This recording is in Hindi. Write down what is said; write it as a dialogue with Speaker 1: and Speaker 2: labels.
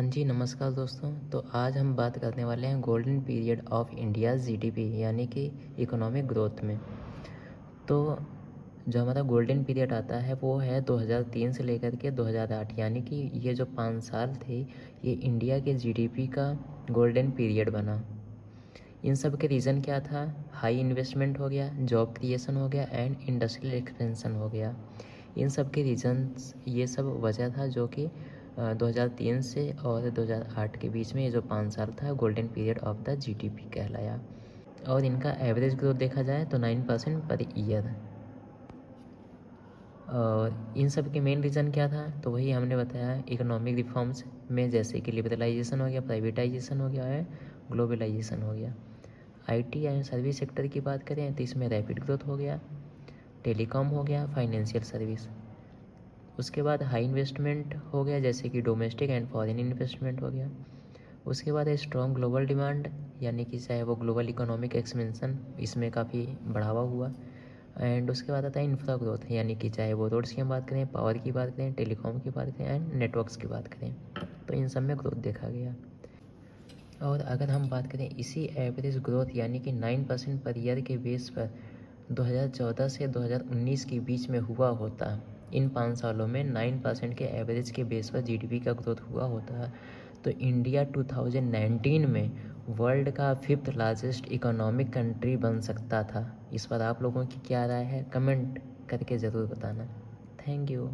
Speaker 1: हाँ जी, नमस्कार दोस्तों। तो आज हम बात करने वाले हैं golden period of India GDP यानी कि इकोनॉमिक ग्रोथ में। तो जो हमारा गोल्डन पीरियड आता है वो है 2003 से लेकर के 2008, यानी कि ये जो 5 साल थे ये इंडिया के जीडीपी का गोल्डन पीरियड बना। इन सब के रीज़न क्या था? हाई इन्वेस्टमेंट हो गया, जॉब क्रिएशन हो गया एंड इंडस्ट्रियल एक्सपेंशन हो गया। इन सब के रीजंस ये सब वजह था जो कि 2003 से और 2008 के बीच में ये जो 5 साल था golden period of the GDP कहलाया। और इनका एवरेज ग्रोथ देखा जाए तो 9% पर ईयर। और इन सब के मेन रीज़न क्या था? तो वही हमने बताया, इकोनॉमिक रिफॉर्म्स में, जैसे कि लिबरलाइजेशन हो गया, प्राइवेटाइजेशन हो गया है, ग्लोबलाइजेशन हो गया। आईटी एंड सर्विस सेक्टर की बात करें तो इसमें रैपिड ग्रोथ हो गया, टेलीकॉम हो गया, फाइनेंशियल सर्विस। उसके बाद हाई इन्वेस्टमेंट हो गया, जैसे कि डोमेस्टिक एंड फॉरेन इन्वेस्टमेंट हो गया। उसके बाद है स्ट्रॉन्ग ग्लोबल डिमांड, यानी कि चाहे वो ग्लोबल इकोनॉमिक एक्सपेंशन, इसमें काफ़ी बढ़ावा हुआ। एंड उसके बाद आता है इंफ्रा ग्रोथ, यानी कि चाहे वो रोड्स की हम बात करें, पावर की बात करें, टेलीकॉम की बात करें एंड नेटवर्क्स की बात करें, तो इन सब में ग्रोथ देखा गया। और अगर हम बात करें इसी एवरेज ग्रोथ यानी कि 9% पर ईयर के बेस पर 2014 से 2019 के बीच में हुआ होता, इन 5 सालों में 9% के एवरेज के बेस पर जीडीपी का ग्रोथ हुआ होता, तो इंडिया 2019 में वर्ल्ड का 5th लार्जेस्ट इकोनॉमिक कंट्री बन सकता था। इस पर आप लोगों की क्या राय है? कमेंट करके ज़रूर बताना। Thank you.